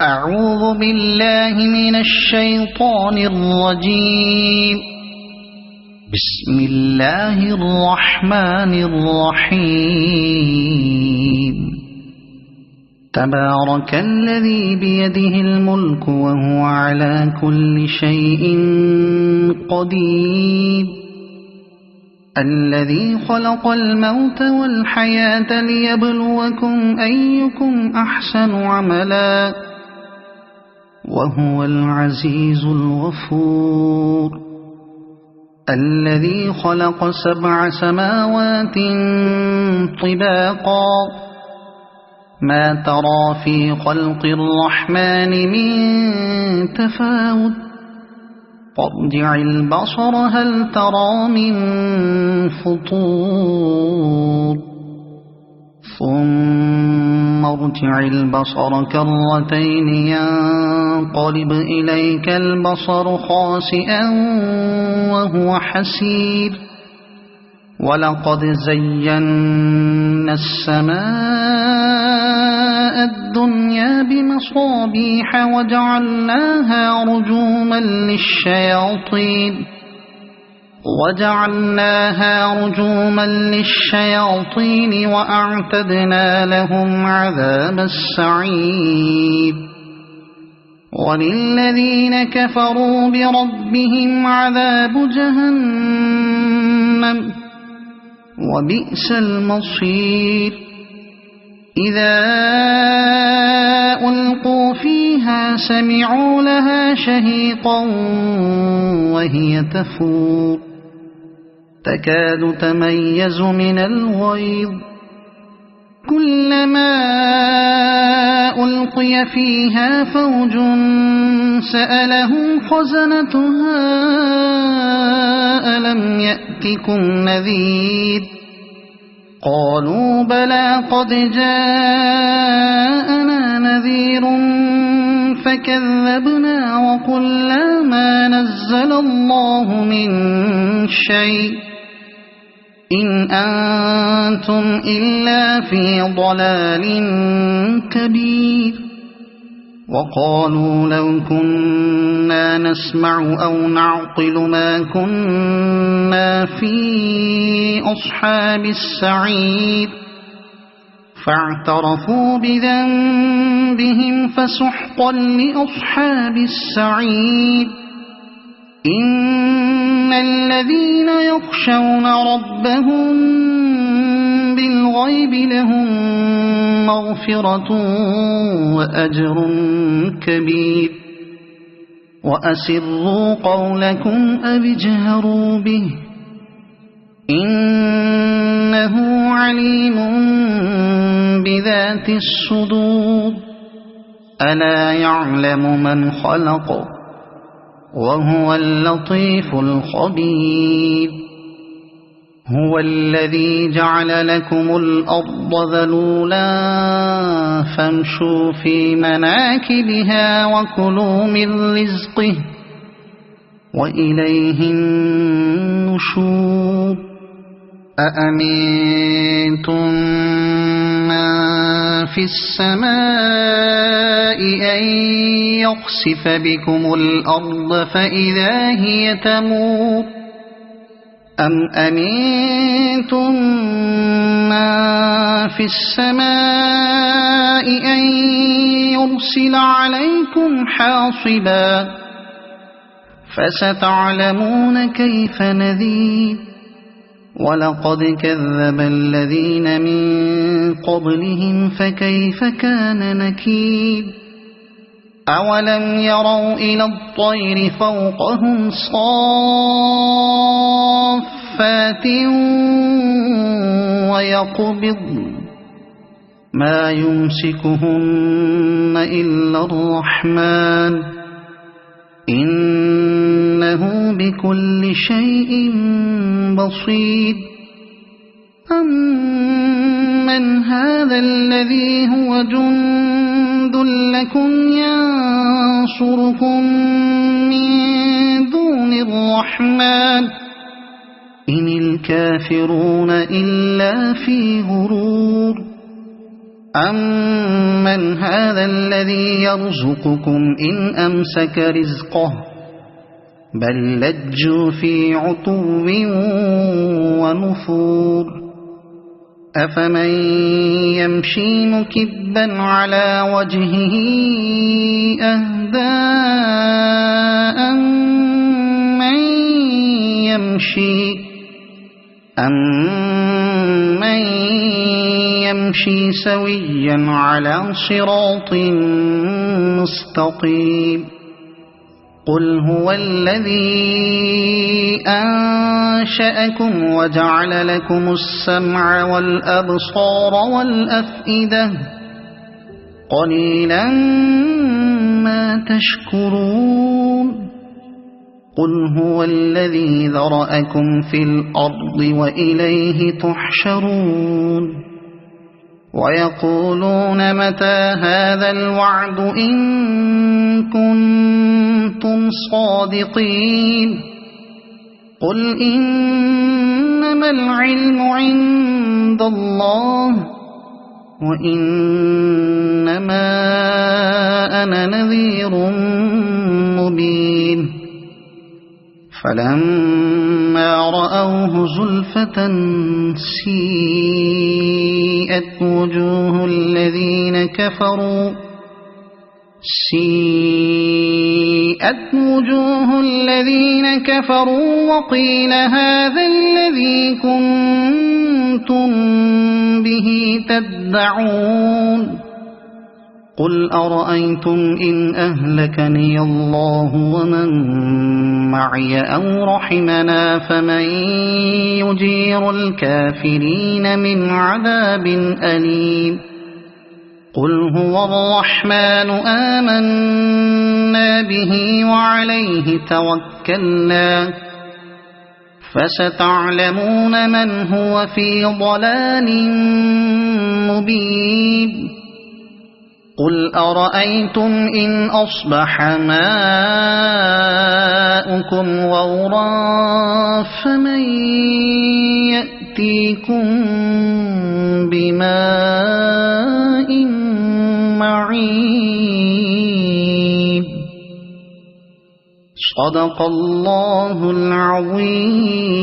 أعوذ بالله من الشيطان الرجيم. بسم الله الرحمن الرحيم. تبارك الذي بيده الملك وهو على كل شيء قدير. الذي خلق الموت والحياة ليبلوكم أيكم أحسن عملا وهو العزيز الغفور. الذي خلق 7 سماوات طباقا ما ترى في خلق الرحمن من تفاوت فارجع البصر هل ترى من فطور ثم ارجع البصر كرتين ينقلب إليك البصر خاسئا وهو حسير. ولقد زينا السماء الدنيا بمصابيح وجعلناها رجوما للشياطين وأعتدنا لهم عذاب السعير. وللذين كفروا بربهم عذاب جهنم وبئس المصير. إذا ألقوا فيها سمعوا لها شهيقا وهي تفور تكاد تميز من الغيظ. كلما ألقي فيها فوج سألهم خزنتها ألم يأتكم نذير قالوا بلى قد جاءنا نذير فكذبنا وقلنا ما نزل الله من شيء إن أنتم إلا في ضلال كبير. وقالوا لو كنا نسمع أو نعقل ما كنا في أصحاب السعير فاعترفوا بذنبهم فسحقا لأصحاب السعير. إن الذين يخشون ربهم بالغيب لهم مغفرة وأجر كبير. وأسروا قولكم أو اجهروا به إنه عليم بذات الصدور. ألا يعلم من خلق وهو اللطيف الخبير. هو الذي جعل لكم الأرض ذلولا فامشوا في مناكبها وكلوا من رزقه وإليه النشور. أأمنتم من في السماء أن يخسف بكم الأرض فإذا هي تمور أم أمنتم من في السماء أن يرسل عليكم حاصبا فستعلمون كيف نذير. ولقد كذب الذين من قبلهم فكيف كان نكير. أولم يروا إلى الطير فوقهم صافات ويقبضن ما يمسكهن إلا الرحمن إنه بكل شيء بصير. أمن هذا الذي هو جند لكم ينصركم من دون الرحمن إن الكافرون إلا في غرور. أَمَّنْ هَذَا الَّذِي يَرْزُقُكُمْ إِنْ أَمْسَكَ رِزْقَهُ بَل لَّجُّوا فِي عُتُوٍّ وَنُفُورٍ أَفَمَن يَمْشِي مُكِبًّا عَلَى وَجْهِهِ أَهْدَىٰ أَمَّن يَمْشِي سَوِيًّا عَلَى صِرَاطٍ مُّسْتَقِيمٍ قُلْ هُوَ الَّذِي أَنشَأَكُمْ وَجَعَلَ لَكُمُ السَّمْعَ وَالْأَبْصَارَ وَالْأَفْئِدَةَ قَلِيلًا مَّا تَشْكُرُونَ قُلْ هُوَ الَّذِي ذَرَأَكُمْ فِي الْأَرْضِ وَإِلَيْهِ تُحْشَرُونَ وَيَقُولُونَ مَتَىٰ هَٰذَا الْوَعْدُ إِن كُنتُمْ صَادِقِينَ قُلْ إِنَّمَا الْعِلْمُ عِندَ اللَّهِ وَإِنَّمَا أَنَا نَذِيرٌ مُّبِينٌ فَلَمَّا رَأَوْهُ زُلْفَةً سِيئَتْ وُجُوهُ الَّذِينَ كَفَرُوا وَقِيلَ هَٰذَا الَّذِي كُنتُم بِهِ تَدَّعُونَ قُلْ أَرَأَيْتُمْ إِنْ أَهْلَكَنِيَ اللَّهُ وَمَن مَّعِيَ أَوْ رَحِمَنَا فَمَن يُجِيرُ الْكَافِرِينَ مِنْ عَذَابٍ أَلِيمٍ قُلْ هُوَ الرَّحْمَٰنُ آمَنَّا بِهِ وَعَلَيْهِ تَوَكَّلْنَا فَسَتَعْلَمُونَ مَنْ هُوَ فِي ضَلَالٍ مُّبِينٍ قُلْ أَرَأَيْتُمْ إِنْ أَصْبَحَ مَاؤُكُمْ غَوْرًا فَمَن يَأْتِيكُم بِمَاءٍ مَّعِينٍ صَدَقَ اللَّهُ الْعَظِيمُ.